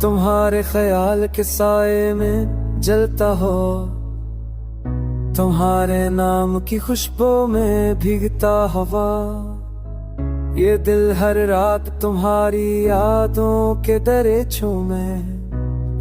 तुम्हारे ख्याल के साए में जलता हो, तुम्हारे नाम की खुशबू में भीगता हवा। ये दिल हर रात तुम्हारी यादों के दरे झूमे,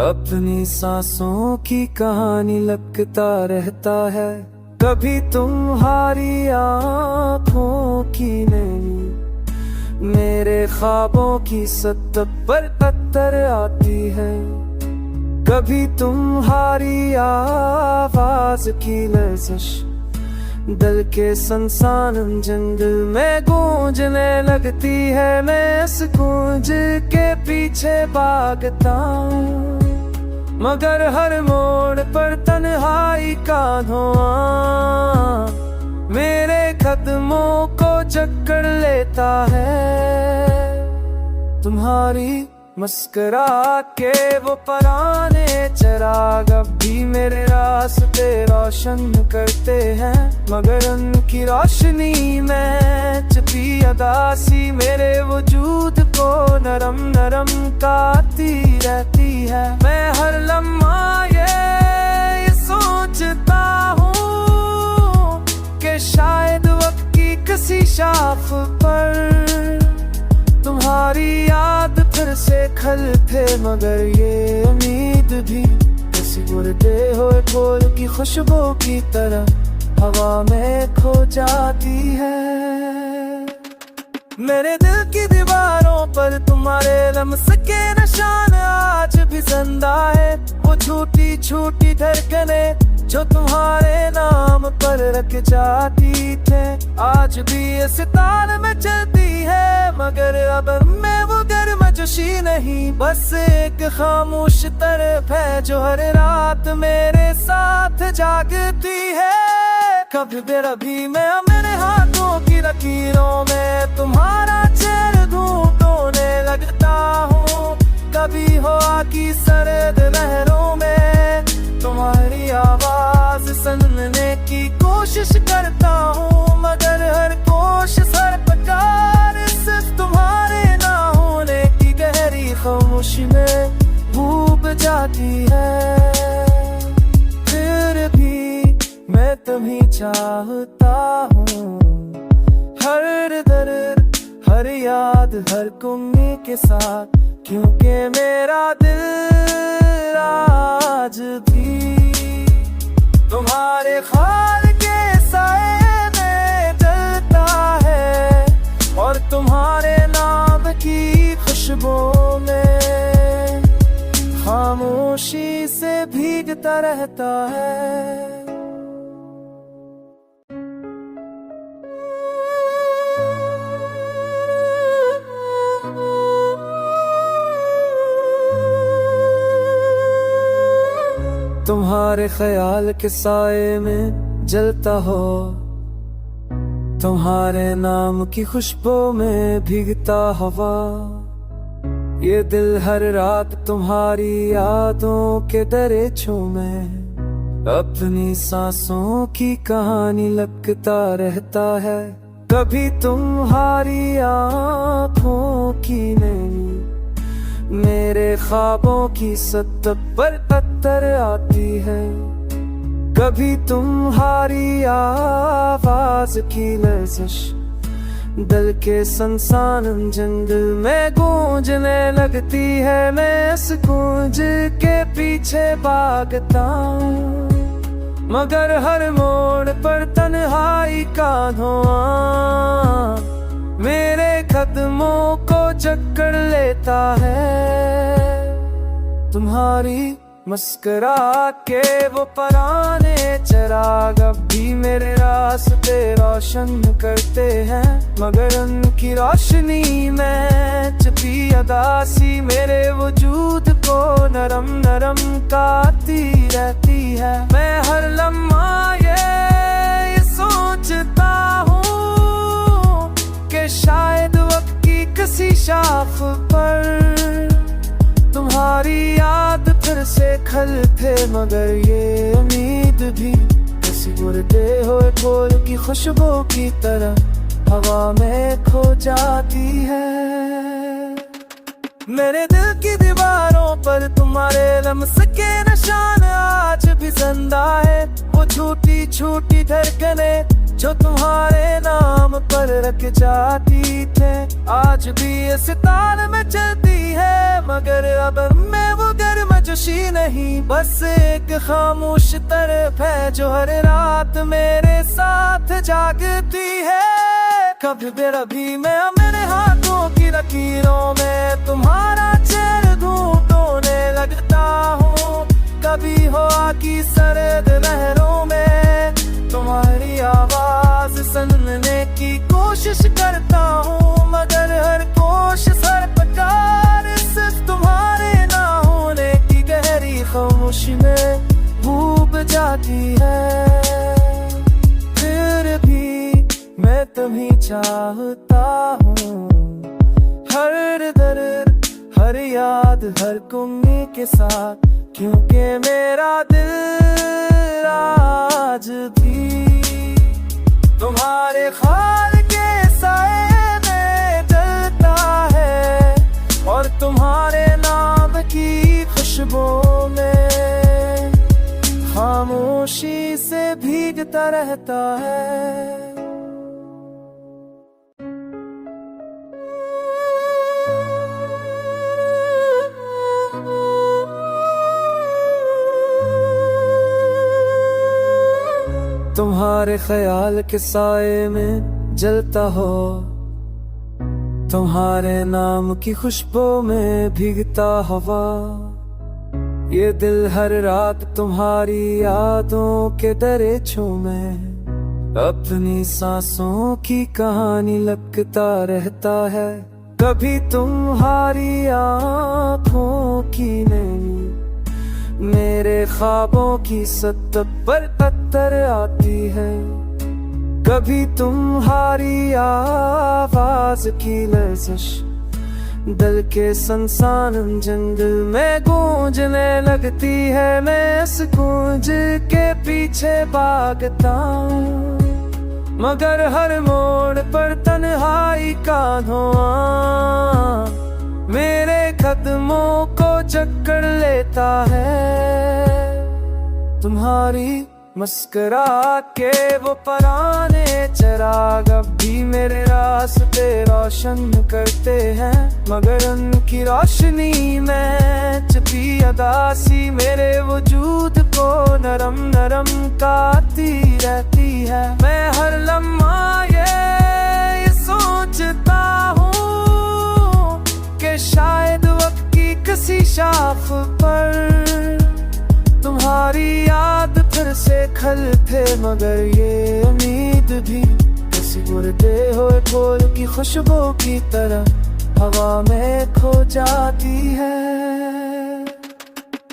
अपनी सांसों की कहानी लगता रहता है। कभी तुम्हारी आँखों की नहीं मेरे ख्वाबों की सतह पर पत्थर आती है। कभी तुम्हारी आवाज की लर्जिश दिल के संसान जंगल में गूंजने लगती है। मैं इस गूंज के पीछे भागता हूँ, मगर हर मोड़ पर तन्हाई का धुआं मेरे कदमों को जकड़ लेता है। तुम्हारी मुस्कुरा के वो पुराने चिराग अब भी मेरे रास्ते रोशन करते हैं, मगर उनकी रोशनी में छुपी अदासी मेरे वजूद को नरम नरम काटती रहती है। मैं हर लम्हा ये सोचता हूँ कि शायद वक्त की किसी शाख पर तुम्हारी याद फिर से खलते, मगर ये उम्मीद भी किसी उड़ते हुए फूल की खुशबू की तरह हवा में खो जाती है। मेरे दिल की दीवारों पर तुम्हारे लम्स के निशान आज भी जिंदा है। वो छोटी छोटी धड़कने जो तुम्हारे नाम पर रख जाती थे, आज भी इस ताल में चलती है, मगर अब मैं वो गर्मजोशी नहीं, बस एक खामोश तरफ है जो हर रात मेरे साथ जागती है। कभी बेरहमी में मेरे हाथों की लकीरों में तुम्हारा चेहरा ढूंढने लगता हूँ। कभी हवा की सर्द लहरों में तुम्हारी आवाज सुनने की कोशिश करता हूँ, मगर हर कोशिश हर प्रकार सिर्फ तुम्हारे ना होने की गहरी खामोशी में डूब जाती है। फिर भी मैं तुम्हें चाहता हूँ, हर दर्द हर याद हर कुम्मी के साथ, क्योंकि मेरा दिल आज भी तुम्हारे ख्याल के साए में जलता है, और तुम्हारे नाम की खुशबू में खामोशी से भीगता रहता है। तुम्हारे ख्याल के साए में जलता हो, तुम्हारे नाम की खुशबू में भीगता हवा। ये दिल हर रात तुम्हारी यादों के दरे झूमे, अपनी सांसों की कहानी लगता रहता है। कभी तुम्हारी आँखों की नहीं मेरे ख्वाबों की सतह पर पत्थर आती है। कभी तुम्हारी आवाज की लर्जिश दिल के संसान जंगल में गूंजने लगती है। मैं इस गूंज के पीछे भागता हूँ, मगर हर मोड़ पर तन्हाई का धुआं मेरे कदमों को जकड़ लेता है। तुम्हारी मुस्कुरा के वो पुराने चिराग अब भी मेरे रास्ते रोशन करते हैं, मगर उनकी रोशनी में छुपी अदासी मेरे वजूद को नरम नरम काटती रहती है। मैं हर लम्हा ये सोचता हूँ कि शायद वक्त की किसी शाख पर तुम्हारी याद फिर से खलते, मगर ये उम्मीद भी किसी उड़ते हुए फूल की खुशबू की तरह हवा में खो जाती है। मेरे दिल की दीवारों पर तुम्हारे लम्स के निशान आज भी जिंदा है। वो छोटी छोटी धड़कने जो तुम्हारे नाम पर रख जाती थे, आज भी इस ताल में चलती है। मगर अब मैं वो गर्म जोशी नहीं, बस एक खामोश तरफ है जो हर रात मेरे साथ जागती है। कभी बेरबी में मेरे हाथों की लकीरों में तुम्हारा चेहरा ढूंढने लगता हूँ। कभी हवा की सर्द लहरों में तुम्हारी आवाज सुनने की कोशिश करता हूँ, मगर हर कोशिश हर प्रकार सिर्फ तुम्हारे ना होने की गहरी खामोशी में डूब जाती है। फिर भी मैं तुम्हें चाहता हूँ, हर दर्द हर याद हर कुम्मी के साथ, क्योंकि मेरा दिल आज भी तुम्हारे ख्याल के साए में जलता है और तुम्हारे नाम की खुशबू में खामोशी से भीगता रहता है। तुम्हारे ख्याल के साए में जलता हो, तुम्हारे नाम की खुशबू में भीगता हवा। ये दिल हर रात तुम्हारी यादों के दरे झूमे, अपनी सांसों की कहानी लगता रहता है। कभी तुम्हारी आँखों की नहीं मेरे ख्वाबों की सतह पर पत्थर आती है। कभी तुम्हारी आवाज की लर्जिश दिल के संसान जंगल में गूंजने लगती है। मैं इस गूंज के पीछे भागता हूँ, मगर हर मोड़ पर तन्हाई का धुआं मेरे कदमों को जकड़ लेता है। तुम्हारी मुस्कुरा के वो पुराने चिराग अब भी मेरे रास्ते रोशन करते हैं, मगर उनकी रोशनी में छुपी अदासी मेरे वजूद को नरम नरम काटती रहती है। मैं हर लम्हा ये सोचता हूँ कि शायद वक्त की किसी शाख पर तुम्हारी याद फिर से खल थे, मगर ये उम्मीद भी किसी मुर्दे हुए फूल की खुशबू की तरह हवा में खो जाती है।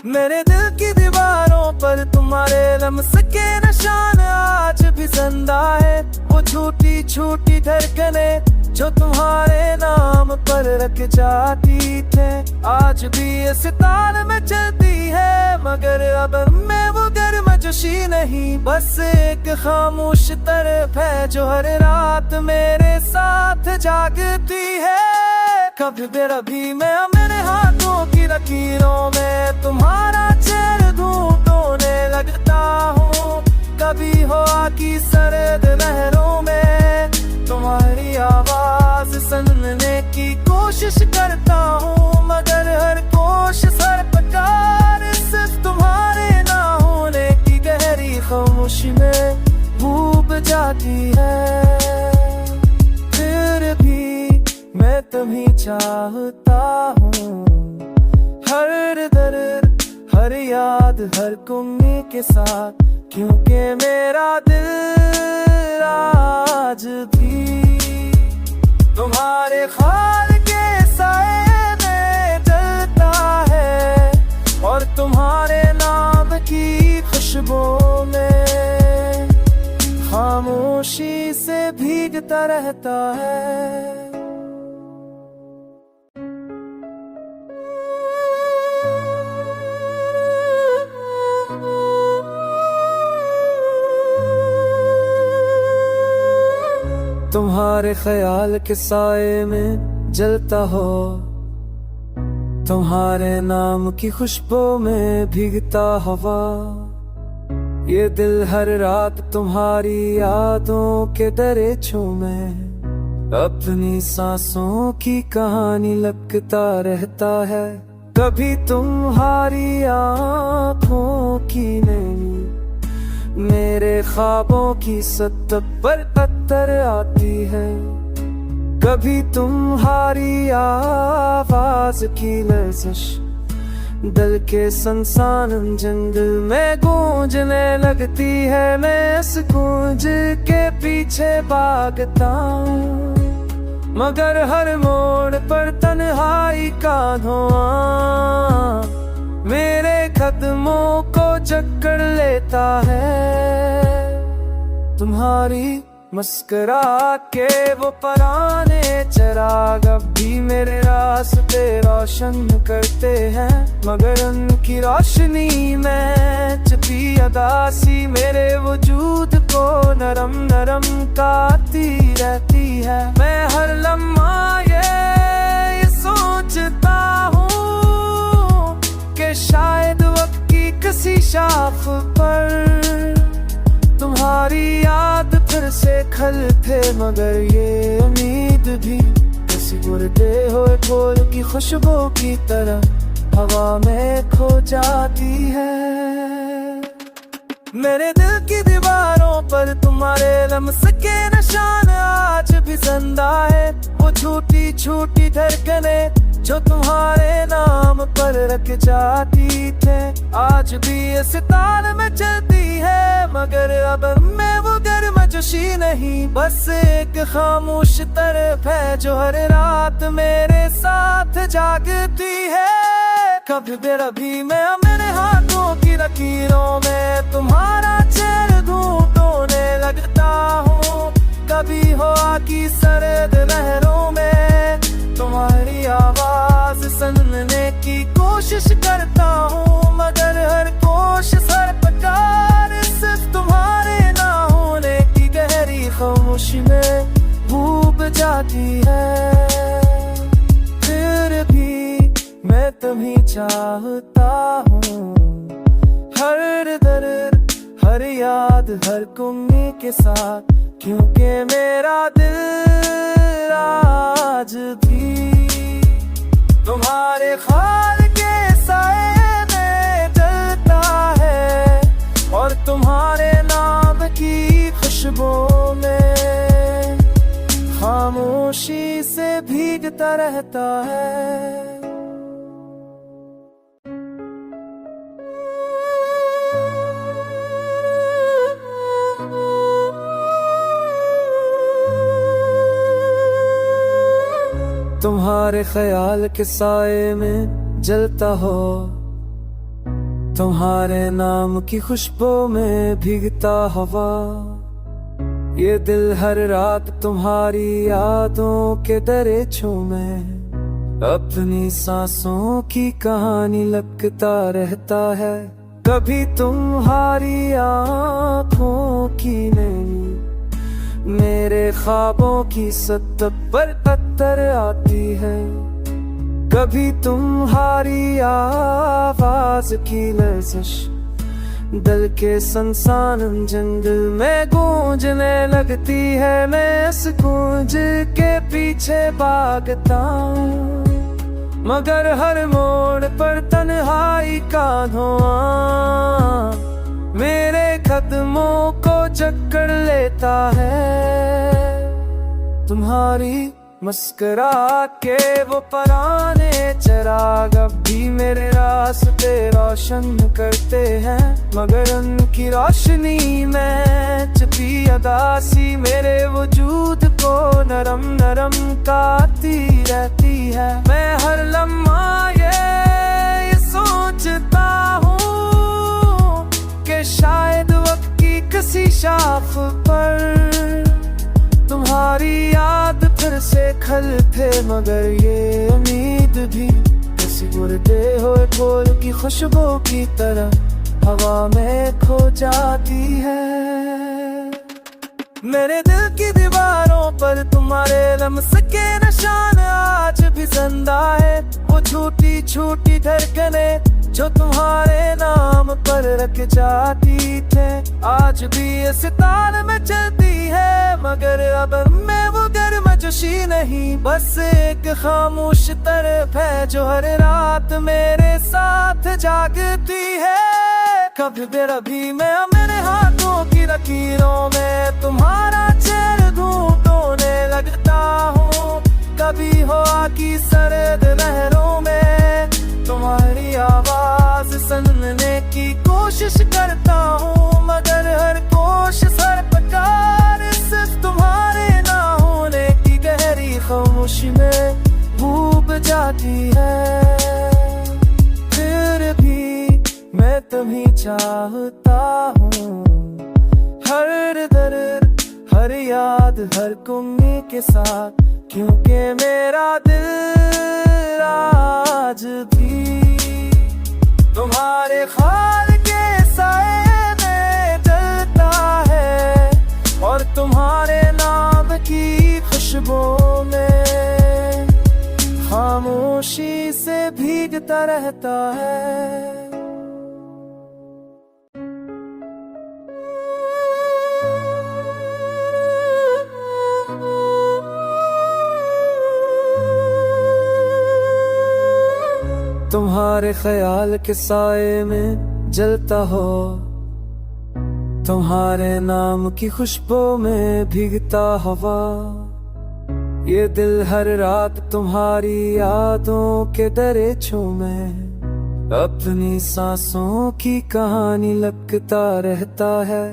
मेरे दिल की दीवारों पर तुम्हारे लम्स के निशान आज भी जिंदा है। वो छोटी छोटी धड़कने जो तुम्हारे नाम पर रख जाती थे, आज भी इस ताल में चलती है। मगर अब मैं वो गर्म जोशी नहीं, बस एक खामोश तरफ है जो हर रात मेरे साथ जागती है। कभी बेरबी में मेरे हाथों की लकीरों में तुम्हारा चेहरा ढूंढने लगता हूँ। कभी हवा की सर्द लहरों में तुम्हारी आवाज सुनने की कोशिश करता हूँ, मगर हर कोशिश हर प्रकार सिर्फ तुम्हारे ना होने की गहरी खामोशी में डूब जाती है। फिर भी मैं तुम्हें चाहता हूँ, हर दर्द हर याद हर कुम्मी के साथ, क्योंकि मेरा दिल आज भी तुम्हारे ख्याल के साए में जलता है और तुम्हारे नाम की खुशबू में खामोशी से भीगता रहता है। तुम्हारे ख्याल के साए में जलता हो, तुम्हारे नाम की खुशबू में भीगता हवा, ये दिल हर रात तुम्हारी यादों के दरे चूमे, अपनी सांसों की कहानी लगता रहता है। कभी तुम्हारी आँखों की नैनी मेरे ख्वाबों की सतह पर अत्तर आती है, कभी तुम्हारी आवाज की लर्जिश दिल के संसान जंगल में गूंजने लगती है। मैं इस गूंज के पीछे भागता हूँ, मगर हर मोड़ पर तन्हाई का धुआं मेरे कदमों को जकड़ लेता है। तुम्हारी मुस्कुरा के वो पुराने चिराग अब भी मेरे रास्ते रोशन करते हैं, मगर उनकी रोशनी में छुपी उदासी मेरे वजूद को नरम नरम काटती रहती है। मैं हर लम्हा ये सोचता हूँ कि शायद वक्त की किसी शाख पर तुम्हारी याद फिर से खलते, मगर ये उम्मीद भी किसी मुर्दे हुए फूल की खुशबू की तरह हवा में खो जाती है। मेरे दिल की दीवारों पर तुम्हारे लम्स के निशान आज भी जिंदा है, वो छोटी छोटी धड़कने जो तुम्हारे नाम पर रख जाती थे, आज भी इस ताल में चलती है, मगर अब मैं वो गर्मजोशी नहीं, बस एक खामोश तरफ है जो हर रात मेरे साथ जागती है। कभी बेरभी मैं मेरे हाथों की लकीरों में तुम्हारा चेहरा ढूंढने लगता हूँ, कभी हवा की सर्द लहरों में तुम्हारी आवाज सुनने की कोशिश करता हूँ, मगर हर कोशिश हर प्रकार सिर्फ तुम्हारे ना होने की गहरी खामोशी में डूब जाती है। फिर भी मैं तुम्हें चाहता हूँ, हर दर्द हर याद हर कुम्मी के साथ, क्योंकि मेरा दिल आज भी तुम्हारे ख्याल के साए में जलता है, और तुम्हारे नाम की खुशबू में खामोशी से भीगता रहता है। तुम्हारे ख्याल के साए में जलता हो, तुम्हारे नाम की खुशबू में भीगता हवा, ये दिल हर रात तुम्हारी यादों के दरे चूमे, अपनी सांसों की कहानी लगता रहता है। कभी तुम्हारी आँखों की नैनी मेरे ख्वाबों की सतह पर अत्तर आती है, कभी तुम्हारी आवाज की लर्जिश दिल के संसान जंगल में गूंजने लगती है। मैं इस गूंज के पीछे भागता हूँ, मगर हर मोड़ पर तन्हाई का धुआं मेरे कदमों को जकड़ लेता है। तुम्हारी मुस्कुरा के वो पुराने चिराग अब भी मेरे रास्ते रोशन करते हैं, मगर उनकी रोशनी में छुपी उदासी मेरे वजूद को नरम नरम काटती रहती है। मैं हर लम्हा ये सोचता हूँ कि शायद वक्त की किसी शाख पर तुम्हारी याद फिर से खलते, मगर ये उम्मीद भी किसी मुर्दे हुए फूल की खुशबू की तरह हवा में खो जाती है। मेरे दिल की दीवारों पर तुम्हारे लम्स के निशान आज भी जिंदा है। वो छोटी छोटी धड़कने जो तुम्हारे नाम पर रख जाती थे, आज भी इस ताल में चलती है। मगर अब मैं वो गर्मजोशी नहीं, बस एक खामोश तरफ है जो हर रात मेरे साथ जागती है। कभी बेरभी मैं मेरे हाथों की लकीरों में तुम्हारा चेहरा ढूंढने लगता हूँ। कभी हवा की सर्द लहरों में तुम्हारी आवाज सुनने की कोशिश करता हूँ, मगर हर कोशिश हर प्रकार सिर्फ तुम्हारे ना होने की गहरी खामोशी में डूब जाती है। फिर भी मैं तुम्हें चाहता हूँ, हर दर्द हर याद हर कुम्मी के साथ, क्योंकि मेरा दिल आज भी तुम्हारे ख्याल के साए में जलता है और तुम्हारे नाम की खुशबू में खामोशी से भीगता रहता है। तुम्हारे ख्याल के साए में जलता हो, तुम्हारे नाम की खुशबू में भीगता हवा। ये दिल हर रात तुम्हारी यादों के दरे चूमे, अपनी सांसों की कहानी लगता रहता है।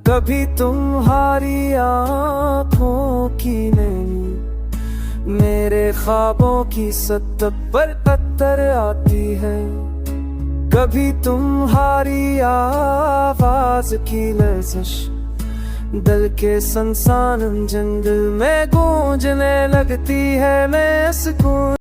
कभी तुम्हारी आँखों की नहीं मेरे ख्वाबों की सतह पर पत्थर आती है। कभी तुम्हारी आवाज की लर्जिश दिल के सुनसान जंगल में गूंजने लगती है। मैं सुकून